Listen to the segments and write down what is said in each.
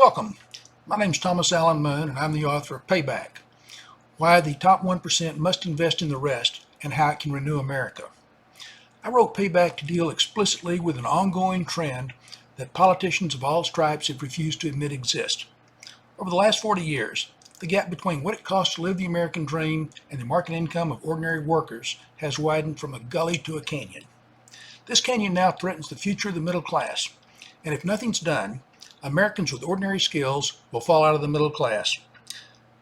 Welcome. My name is Thomas Allen Munn, and I'm the author of Payback: Why the Top 1% Must Invest in the Rest and How It Can Renew America. I wrote Payback to deal explicitly with an ongoing trend that politicians of all stripes have refused to admit exists. Over the last 40 years, the gap between what it costs to live the American dream and the market income of ordinary workers has widened from a gully to a canyon. This canyon now threatens the future of the middle class, and if nothing's done, Americans with ordinary skills will fall out of the middle class.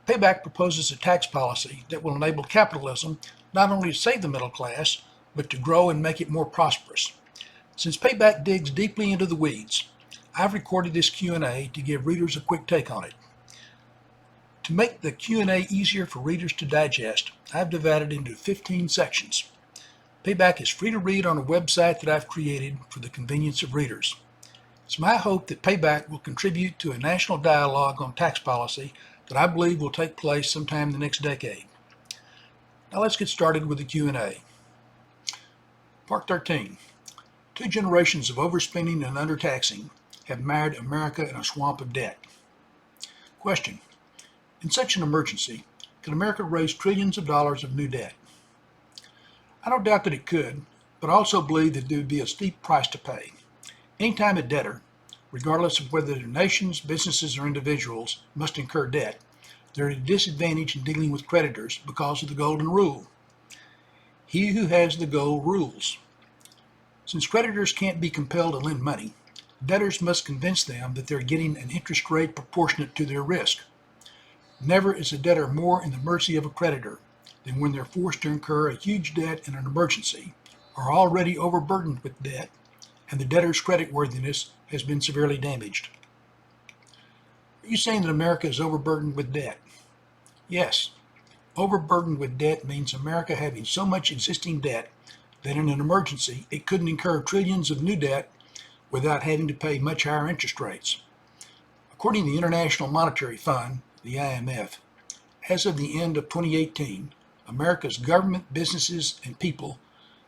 Payback proposes a tax policy that will enable capitalism not only to save the middle class, but to grow and make it more prosperous. Since Payback digs deeply into the weeds, I've recorded this Q&A to give readers a quick take on it. To make the Q&A easier for readers to digest, I've divided it into 15 sections. Payback is free to read on a website that I've created for the convenience of readers. It's my hope that Payback will contribute to a national dialogue on tax policy that I believe will take place sometime in the next decade. Now let's get started with the Q&A. Part 13. Two generations of overspending and undertaxing have mired America in a swamp of debt. Question. In such an emergency, can America raise trillions of dollars of new debt? I don't doubt that it could, but I also believe that there would be a steep price to pay. Anytime a debtor, regardless of whether they're nations, businesses, or individuals, must incur debt, they're at a disadvantage in dealing with creditors because of the golden rule. He who has the gold rules. Since creditors can't be compelled to lend money, debtors must convince them that they're getting an interest rate proportionate to their risk. Never is a debtor more in the mercy of a creditor than when they're forced to incur a huge debt in an emergency, are already overburdened with debt, and the debtor's creditworthiness has been severely damaged. Are you saying that America is overburdened with debt? Yes. Overburdened with debt means America having so much existing debt that in an emergency it couldn't incur trillions of new debt without having to pay much higher interest rates. According to the International Monetary Fund, the IMF, as of the end of 2018, America's government, businesses, and people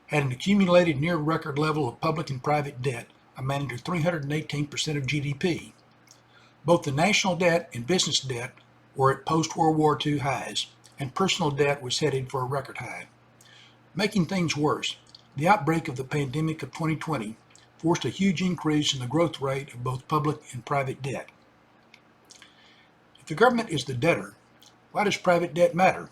had an accumulated near record level of public and private debt amounting to 318% of GDP. Both the national debt and business debt were at post-World War II highs, and personal debt was headed for a record high. Making things worse, the outbreak of the pandemic of 2020 forced a huge increase in the growth rate of both public and private debt. If the government is the debtor, why does private debt matter?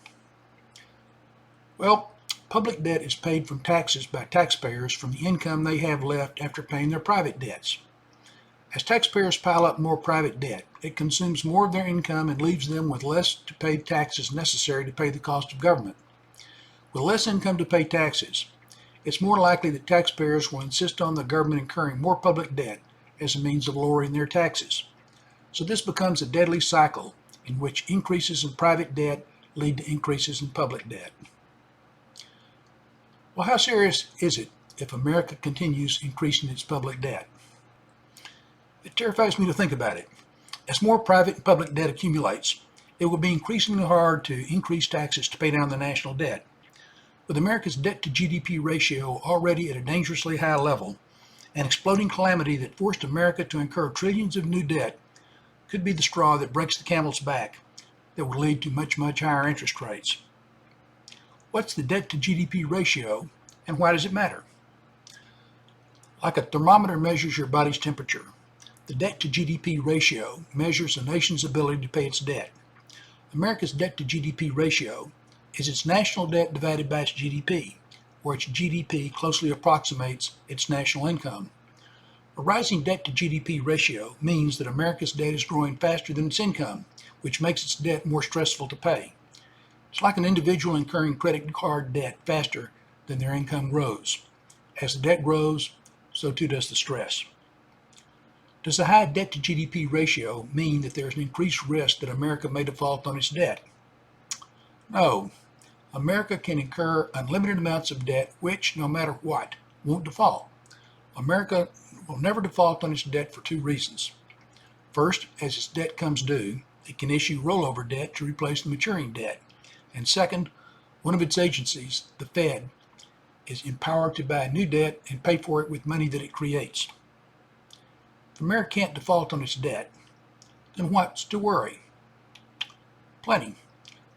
Well, public debt is paid from taxes by taxpayers from the income they have left after paying their private debts. As taxpayers pile up more private debt, it consumes more of their income and leaves them with less to pay taxes necessary to pay the cost of government. With less income to pay taxes, it's more likely that taxpayers will insist on the government incurring more public debt as a means of lowering their taxes. So this becomes a deadly cycle in which increases in private debt lead to increases in public debt. Well, how serious is it if America continues increasing its public debt? It terrifies me to think about it. As more private and public debt accumulates, it will be increasingly hard to increase taxes to pay down the national debt. With America's debt to GDP ratio already at a dangerously high level, an exploding calamity that forced America to incur trillions of new debt could be the straw that breaks the camel's back that will lead to much, much higher interest rates. What's the debt to GDP ratio, and why does it matter? Like a thermometer measures your body's temperature, the debt to GDP ratio measures a nation's ability to pay its debt. America's debt to GDP ratio is its national debt divided by its GDP, where its GDP closely approximates its national income. A rising debt to GDP ratio means that America's debt is growing faster than its income, which makes its debt more stressful to pay. It's like an individual incurring credit card debt faster than their income grows. As the debt grows, so too does the stress. Does a high debt to GDP ratio mean that there is an increased risk that America may default on its debt? No. America can incur unlimited amounts of debt which, no matter what, won't default. America will never default on its debt for two reasons. First, as its debt comes due, it can issue rollover debt to replace the maturing debt. And second, one of its agencies, the Fed, is empowered to buy new debt and pay for it with money that it creates. If America can't default on its debt, Then what's to worry? Plenty.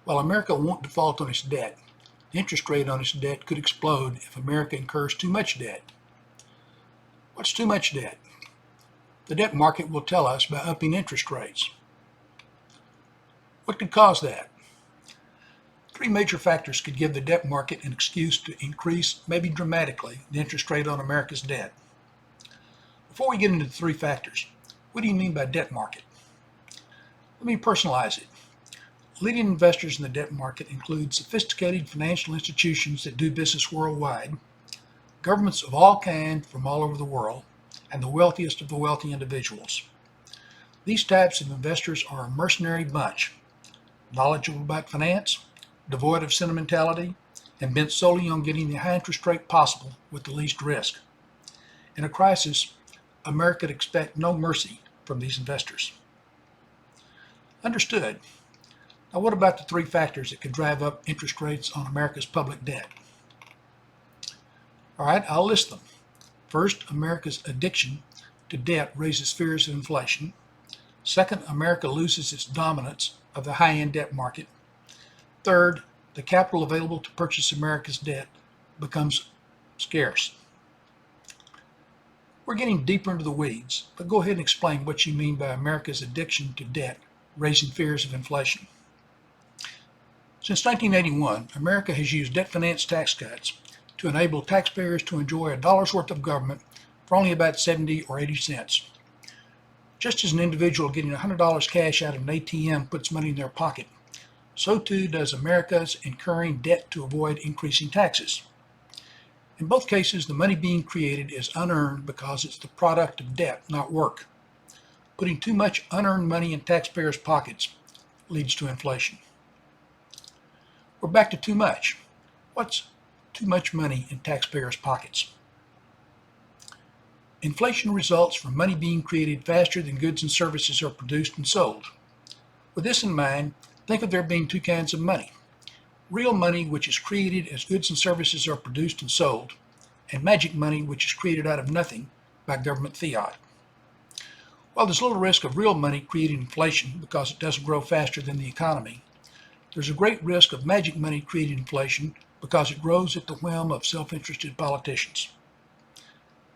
While America won't default on its debt, the interest rate on its debt could explode if America incurs too much debt. What's too much debt? The debt market will tell us by upping interest rates. What could cause that? Three major factors could give the debt market an excuse to increase, maybe dramatically, the interest rate on America's debt. Before we get into the three factors, what do you mean by debt market? Let me personalize it. Leading investors in the debt market include sophisticated financial institutions that do business worldwide, governments of all kinds from all over the world, and the wealthiest of the wealthy individuals. These types of investors are a mercenary bunch, knowledgeable about finance, devoid of sentimentality, and bent solely on getting the high interest rate possible with the least risk. In a crisis, America could expect no mercy from these investors. Understood. Now what about the three factors that could drive up interest rates on America's public debt? All right, I'll list them. First, America's addiction to debt raises fears of inflation. Second, America loses its dominance of the high-end debt market. Third, the capital available to purchase America's debt becomes scarce. We're getting deeper into the weeds, but go ahead and explain what you mean by America's addiction to debt raising fears of inflation. Since 1981, America has used debt finance tax cuts to enable taxpayers to enjoy a dollar's worth of government for only about 70 or 80 cents. Just as an individual getting $100 cash out of an ATM puts money in their pocket, so too does America's incurring debt to avoid increasing taxes. In both cases, the money being created is unearned because it's the product of debt, not work. Putting too much unearned money in taxpayers' pockets leads to inflation. We're back to too much. What's too much money in taxpayers' pockets? Inflation results from money being created faster than goods and services are produced and sold. With this in mind, think of there being two kinds of money. Real money, which is created as goods and services are produced and sold, and magic money, which is created out of nothing by government fiat. While there's little risk of real money creating inflation because it doesn't grow faster than the economy, there's a great risk of magic money creating inflation because it grows at the whim of self-interested politicians.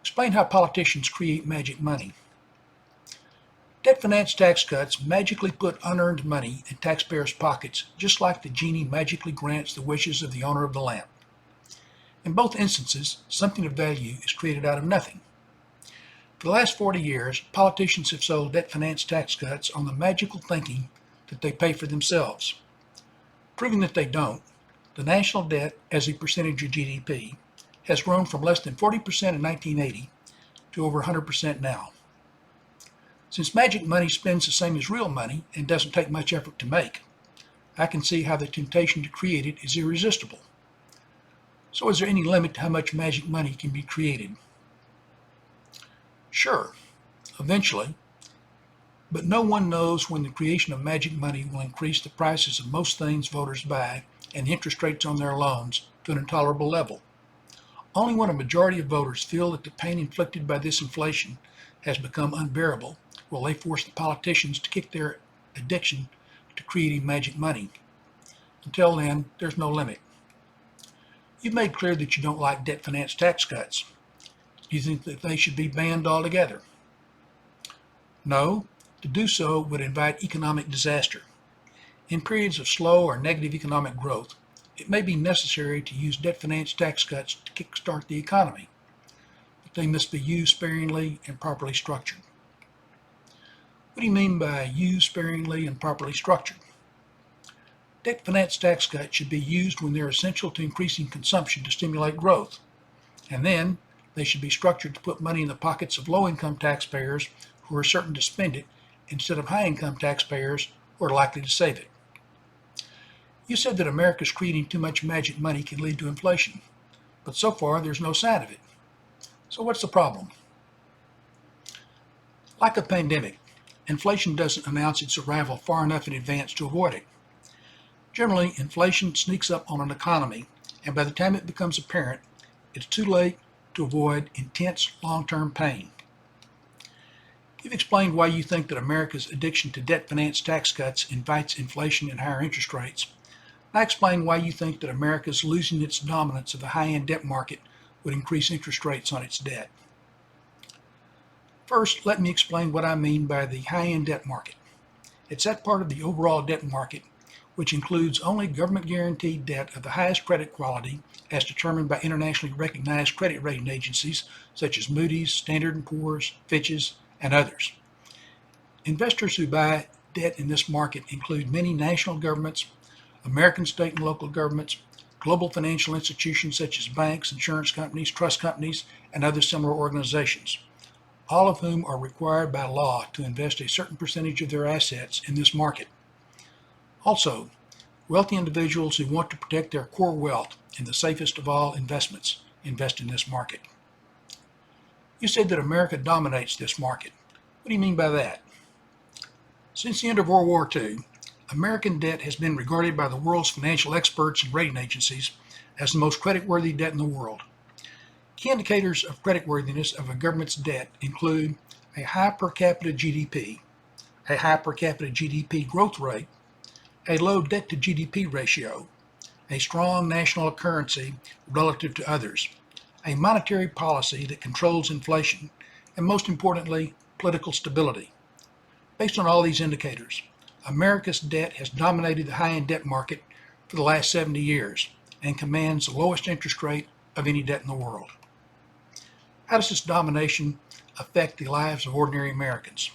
Explain how politicians create magic money. Debt finance tax cuts magically put unearned money in taxpayers' pockets, just like the genie magically grants the wishes of the owner of the lamp. In both instances, something of value is created out of nothing. For the last 40 years, politicians have sold debt finance tax cuts on the magical thinking that they pay for themselves. Proving that they don't, the national debt as a percentage of GDP has grown from less than 40% in 1980 to over 100% now. Since magic money spends the same as real money and doesn't take much effort to make, I can see how the temptation to create it is irresistible. So is there any limit to how much magic money can be created? Sure, eventually, but no one knows when the creation of magic money will increase the prices of most things voters buy and the interest rates on their loans to an intolerable level. Only when a majority of voters feel that the pain inflicted by this inflation has become unbearable will they force the politicians to kick their addiction to creating magic money. Until then, there's no limit. You've made clear that you don't like debt finance tax cuts. Do you think that they should be banned altogether? No, to do so would invite economic disaster. In periods of slow or negative economic growth, it may be necessary to use debt finance tax cuts to kickstart the economy, but they must be used sparingly and properly structured. What do you mean by used sparingly and properly structured? Debt finance tax cuts should be used when they're essential to increasing consumption to stimulate growth, and then they should be structured to put money in the pockets of low-income taxpayers who are certain to spend it instead of high-income taxpayers who are likely to save it. You said that America's creating too much magic money can lead to inflation, but so far there's no sign of it. So what's the problem? Like a pandemic, inflation doesn't announce its arrival far enough in advance to avoid it. Generally, inflation sneaks up on an economy, and by the time it becomes apparent, it's too late to avoid intense long-term pain. You've explained why you think that America's addiction to debt-financed tax cuts invites inflation and higher interest rates. I explained why you think that America's losing its dominance of the high-end debt market would increase interest rates on its debt. First, let me explain what I mean by the high-end debt market. It's that part of the overall debt market which includes only government-guaranteed debt of the highest credit quality as determined by internationally recognized credit rating agencies such as Moody's, Standard & Poor's, Fitch's, and others. Investors who buy debt in this market include many national governments, American state and local governments, global financial institutions such as banks, insurance companies, trust companies, and other similar organizations, all of whom are required by law to invest a certain percentage of their assets in this market. Also, wealthy individuals who want to protect their core wealth in the safest of all investments invest in this market. You said that America dominates this market. What do you mean by that? Since the end of World War II, American debt has been regarded by the world's financial experts and rating agencies as the most creditworthy debt in the world. Key indicators of creditworthiness of a government's debt include a high per capita GDP, a high per capita GDP growth rate, a low debt to GDP ratio, a strong national currency relative to others, a monetary policy that controls inflation, and most importantly, political stability. Based on all these indicators, America's debt has dominated the high-end debt market for the last 70 years and commands the lowest interest rate of any debt in the world. How does this domination affect the lives of ordinary Americans?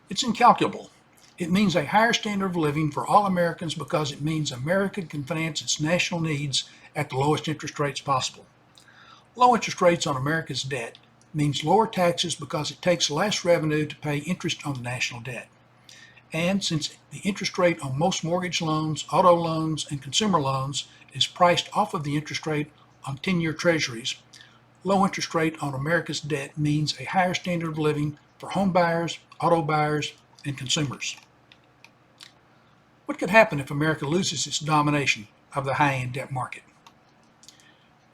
It's incalculable. It means a higher standard of living for all Americans because it means America can finance its national needs at the lowest interest rates possible. Low interest rates on America's debt means lower taxes because it takes less revenue to pay interest on the national debt. And since the interest rate on most mortgage loans, auto loans, and consumer loans is priced off of the interest rate on 10-year treasuries, low interest rate on America's debt means a higher standard of living for home buyers, auto buyers, and consumers. What could happen if America loses its domination of the high-end debt market?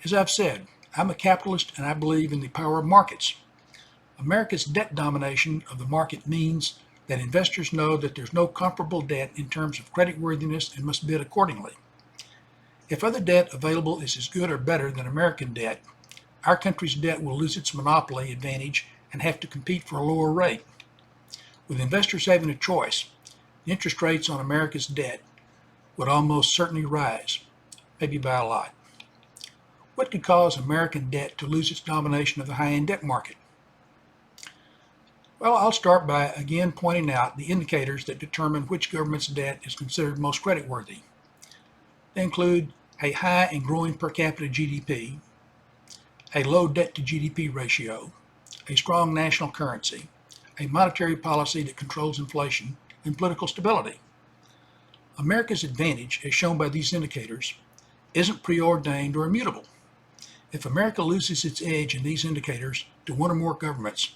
As I've said, I'm a capitalist and I believe in the power of markets. America's debt domination of the market means that investors know that there's no comparable debt in terms of creditworthiness and must bid accordingly. If other debt available is as good or better than American debt, our country's debt will lose its monopoly advantage and have to compete for a lower rate. With investors having a choice, the interest rates on America's debt would almost certainly rise, maybe by a lot. What could cause American debt to lose its domination of the high-end debt market? Well, I'll start by again pointing out the indicators that determine which government's debt is considered most creditworthy. They include a high and growing per capita GDP, a low debt to GDP ratio, a strong national currency, a monetary policy that controls inflation, and political stability. America's advantage, as shown by these indicators, isn't preordained or immutable. If America loses its edge in these indicators to one or more governments,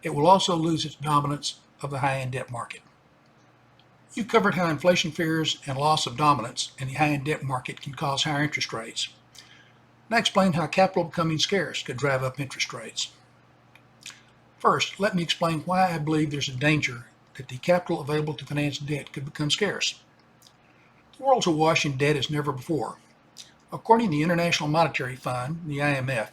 it will also lose its dominance of the high-end debt market. You've covered how inflation fears and loss of dominance in the high-end debt market can cause higher interest rates. And I explained how capital becoming scarce could drive up interest rates. First, let me explain why I believe there's a danger that the capital available to finance debt could become scarce. The world's awash in debt as never before. According to the International Monetary Fund, the IMF,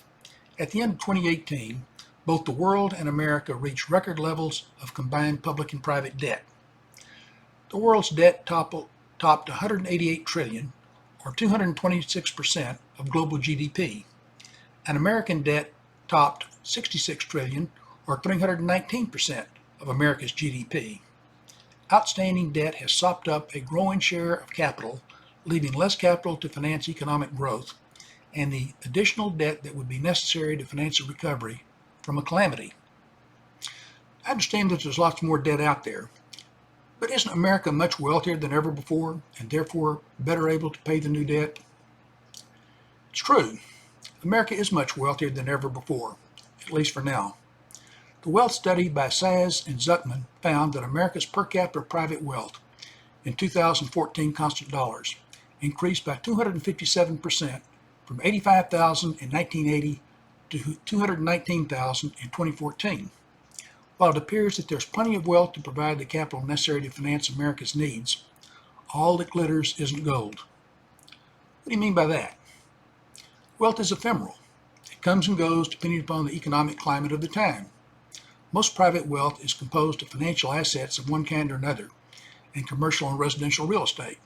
at the end of 2018, both the world and America reached record levels of combined public and private debt. The world's debt topped 188 trillion, or 226% of global GDP, and American debt topped 66 trillion, or 319% of America's GDP. Outstanding debt has sopped up a growing share of capital, leaving less capital to finance economic growth, and the additional debt that would be necessary to finance a recovery from a calamity. I understand that there's lots more debt out there, but isn't America much wealthier than ever before, and therefore better able to pay the new debt? It's true. America is much wealthier than ever before, at least for now. The wealth study by Saz and Zuckman found that America's per capita private wealth in 2014 constant dollars increased by 257% from 85,000 in 1980 to 219,000 in 2014. While it appears that there's plenty of wealth to provide the capital necessary to finance America's needs, all that glitters isn't gold. What do you mean by that? Wealth is ephemeral. It comes and goes depending upon the economic climate of the time. Most private wealth is composed of financial assets of one kind or another, and commercial and residential real estate.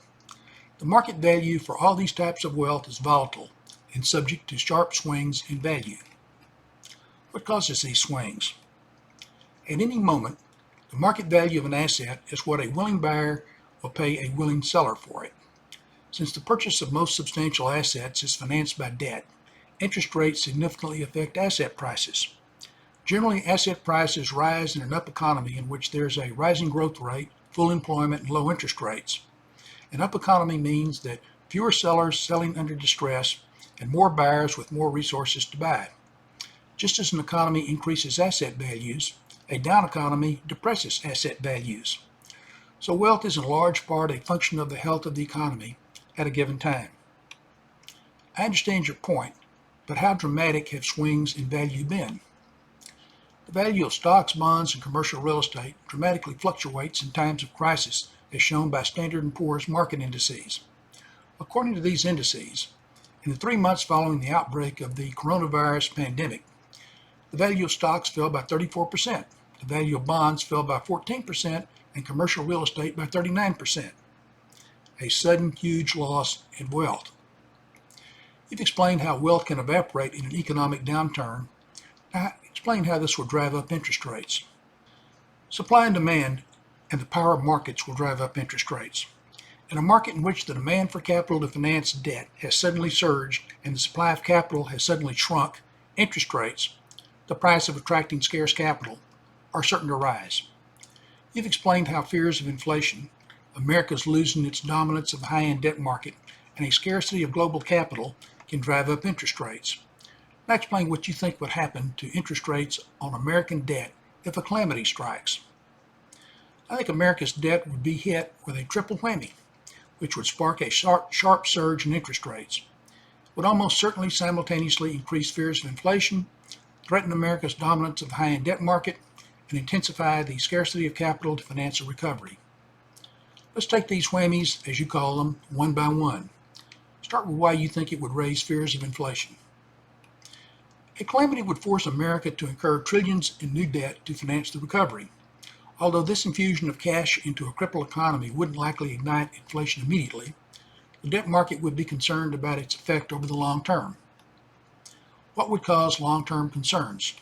The market value for all these types of wealth is volatile and subject to sharp swings in value. What causes these swings? At any moment, the market value of an asset is what a willing buyer will pay a willing seller for it. Since the purchase of most substantial assets is financed by debt, interest rates significantly affect asset prices. Generally, asset prices rise in an up economy in which there is a rising growth rate, full employment, and low interest rates. An up economy means that fewer sellers selling under distress and more buyers with more resources to buy. Just as an economy increases asset values, a down economy depresses asset values. So wealth is in large part a function of the health of the economy at a given time. I understand your point, but how dramatic have swings in value been? The value of stocks, bonds, and commercial real estate dramatically fluctuates in times of crisis, as shown by Standard & Poor's market indices. According to these indices, in the 3 months following the outbreak of the coronavirus pandemic, the value of stocks fell by 34%, the value of bonds fell by 14%, and commercial real estate by 39%. A sudden, huge loss in wealth. You've explained how wealth can evaporate in an economic downturn. Now, explain how this will drive up interest rates. Supply and demand and the power of markets will drive up interest rates. In a market in which the demand for capital to finance debt has suddenly surged and the supply of capital has suddenly shrunk, interest rates, the price of attracting scarce capital, are certain to rise. You've explained how fears of inflation, America's losing its dominance of the high-end debt market, and a scarcity of global capital can drive up interest rates. Now explain what you think would happen to interest rates on American debt if a calamity strikes. I think America's debt would be hit with a triple whammy, which would spark a sharp surge in interest rates. It would almost certainly simultaneously increase fears of inflation, threaten America's dominance of the high-end debt market, and intensify the scarcity of capital to finance a recovery. Let's take these whammies, as you call them, one by one. Start with why you think it would raise fears of inflation. A calamity would force America to incur trillions in new debt to finance the recovery. Although this infusion of cash into a crippled economy wouldn't likely ignite inflation immediately, the debt market would be concerned about its effect over the long term. What would cause long-term concerns?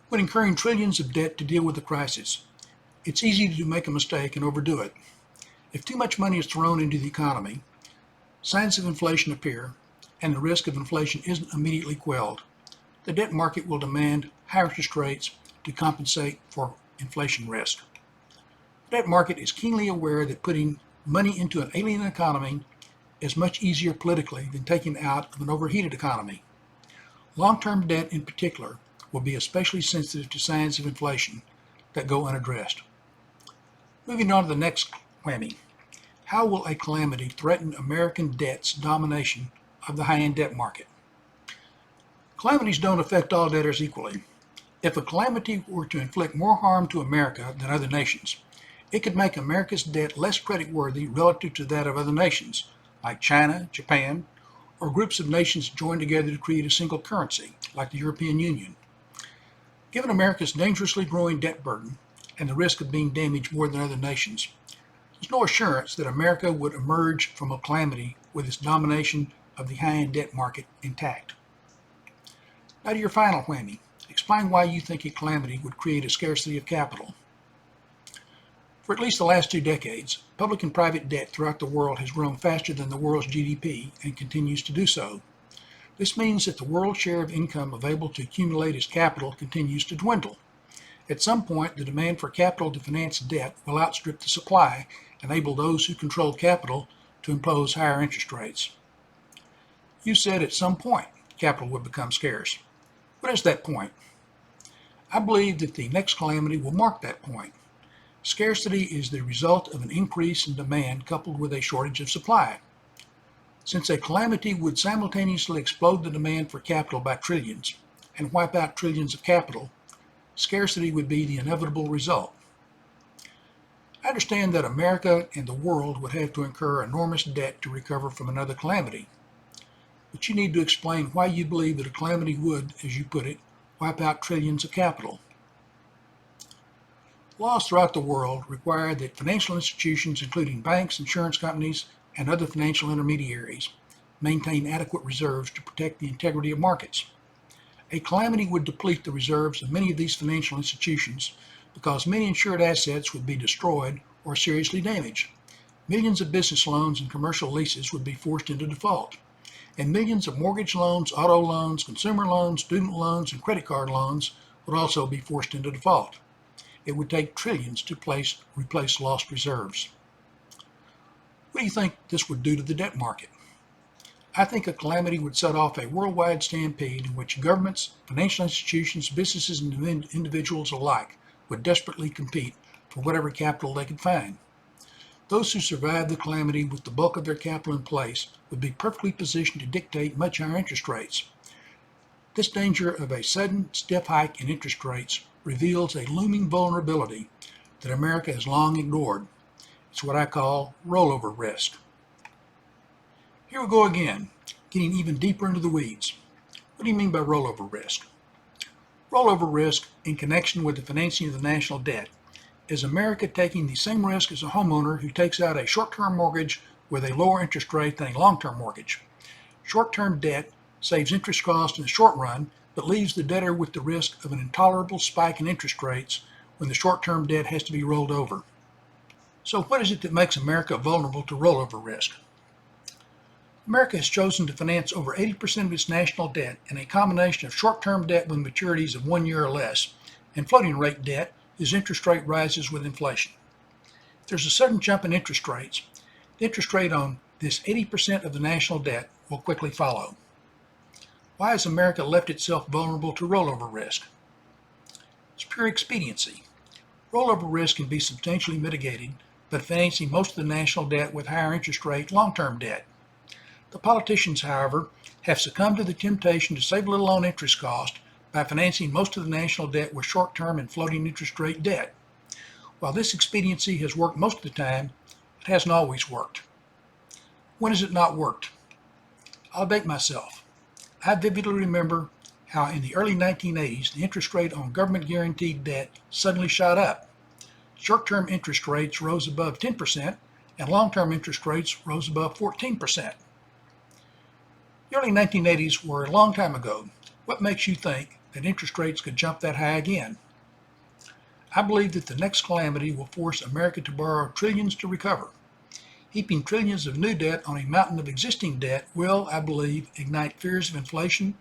When incurring trillions of debt to deal with the crisis, it's easy to make a mistake and overdo it. If too much money is thrown into the economy, signs of inflation appear, and the risk of inflation isn't immediately quelled. The debt market will demand higher interest rates to compensate for inflation risk. The debt market is keenly aware that putting money into an alien economy is much easier politically than taking out of an overheated economy. Long-term debt in particular will be especially sensitive to signs of inflation that go unaddressed. Moving on to the next whammy. How will a calamity threaten American debt's domination of the high-end debt market? Calamities don't affect all debtors equally. If a calamity were to inflict more harm to America than other nations, it could make America's debt less creditworthy relative to that of other nations, like China, Japan, or groups of nations joined together to create a single currency, like the European Union. Given America's dangerously growing debt burden and the risk of being damaged more than other nations, there's no assurance that America would emerge from a calamity with its domination of the high-end debt market intact. Now to your final whammy. Explain why you think a calamity would create a scarcity of capital. For at least the last 2 decades, public and private debt throughout the world has grown faster than the world's GDP and continues to do so. This means that the world's share of income available to accumulate as capital continues to dwindle. At some point, the demand for capital to finance debt will outstrip the supply, enable those who control capital to impose higher interest rates. You said at some point capital would become scarce. What is that point? I believe that the next calamity will mark that point. Scarcity is the result of an increase in demand coupled with a shortage of supply. Since a calamity would simultaneously explode the demand for capital by trillions and wipe out trillions of capital, Scarcity would be the inevitable result. I understand that America and the world would have to incur enormous debt to recover from another calamity. But you need to explain why you believe that a calamity would, as you put it, wipe out trillions of capital. Laws throughout the world require that financial institutions, including banks, insurance companies, and other financial intermediaries, maintain adequate reserves to protect the integrity of markets. A calamity would deplete the reserves of many of these financial institutions because many insured assets would be destroyed or seriously damaged. Millions of business loans and commercial leases would be forced into default, and millions of mortgage loans, auto loans, consumer loans, student loans, and credit card loans would also be forced into default. It would take trillions to replace lost reserves. What do you think this would do to the debt market? I think a calamity would set off a worldwide stampede in which governments, financial institutions, businesses, and individuals alike would desperately compete for whatever capital they could find. Those who survived the calamity with the bulk of their capital in place would be perfectly positioned to dictate much higher interest rates. This danger of a sudden, stiff hike in interest rates reveals a looming vulnerability that America has long ignored. It's what I call rollover risk. Here we go again, getting even deeper into the weeds. What do you mean by rollover risk? Rollover risk, in connection with the financing of the national debt, is America taking the same risk as a homeowner who takes out a short-term mortgage with a lower interest rate than a long-term mortgage. Short-term debt saves interest costs in the short run, but leaves the debtor with the risk of an intolerable spike in interest rates when the short-term debt has to be rolled over. So what is it that makes America vulnerable to rollover risk? America has chosen to finance over 80% of its national debt in a combination of short-term debt with maturities of 1 year or less, and floating rate debt whose interest rate rises with inflation. If there's a sudden jump in interest rates, the interest rate on this 80% of the national debt will quickly follow. Why has America left itself vulnerable to rollover risk? It's pure expediency. Rollover risk can be substantially mitigated by financing most of the national debt with higher interest rate long-term debt. The politicians, however, have succumbed to the temptation to save a little on interest cost by financing most of the national debt with short-term and floating interest rate debt. While this expediency has worked most of the time, it hasn't always worked. When has it not worked? I'll date myself. I vividly remember how in the early 1980s the interest rate on government-guaranteed debt suddenly shot up. Short-term interest rates rose above 10%, and long-term interest rates rose above 14%. The early 1980s were a long time ago. What makes you think that interest rates could jump that high again? I believe that the next calamity will force America to borrow trillions to recover. Heaping trillions of new debt on a mountain of existing debt will, I believe, ignite fears of inflation,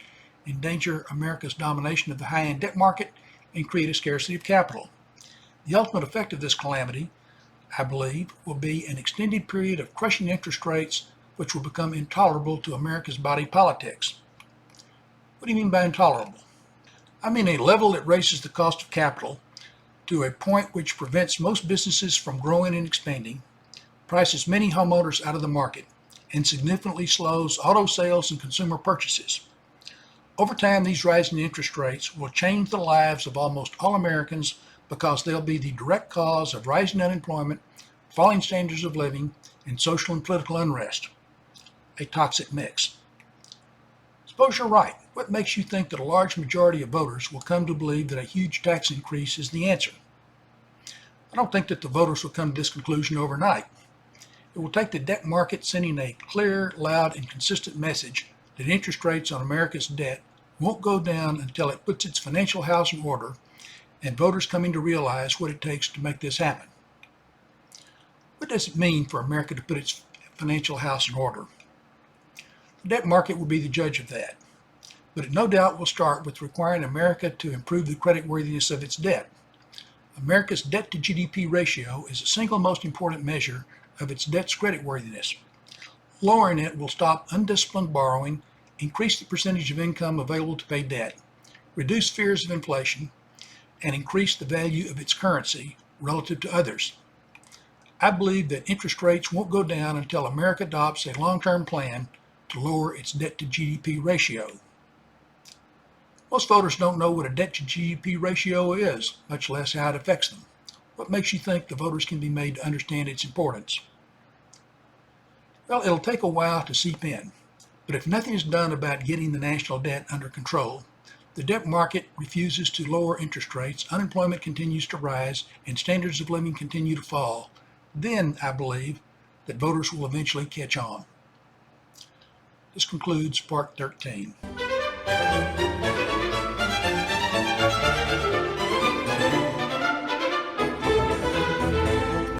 endanger America's domination of the high-end debt market, and create a scarcity of capital. The ultimate effect of this calamity, I believe, will be an extended period of crushing interest rates which will become intolerable to America's body politics. What do you mean by intolerable? I mean a level that raises the cost of capital to a point which prevents most businesses from growing and expanding, prices many homeowners out of the market, and significantly slows auto sales and consumer purchases. Over time, these rising interest rates will change the lives of almost all Americans because they'll be the direct cause of rising unemployment, falling standards of living, and social and political unrest. A toxic mix. Suppose you're right. What makes you think that a large majority of voters will come to believe that a huge tax increase is the answer? I don't think that the voters will come to this conclusion overnight. It will take the debt market sending a clear, loud, and consistent message that interest rates on America's debt won't go down until it puts its financial house in order, and voters coming to realize what it takes to make this happen. What does it mean for America to put its financial house in order? The debt market will be the judge of that, but it no doubt will start with requiring America to improve the creditworthiness of its debt. America's debt to GDP ratio is the single most important measure of its debt's creditworthiness. Lowering it will stop undisciplined borrowing, increase the percentage of income available to pay debt, reduce fears of inflation, and increase the value of its currency relative to others. I believe that interest rates won't go down until America adopts a long-term plan to lower its debt to GDP ratio. Most voters don't know what a debt to GDP ratio is, much less how it affects them. What makes you think the voters can be made to understand its importance? Well, it'll take a while to seep in, but if nothing is done about getting the national debt under control, the debt market refuses to lower interest rates, unemployment continues to rise, and standards of living continue to fall, then I believe that voters will eventually catch on. This concludes Part 13.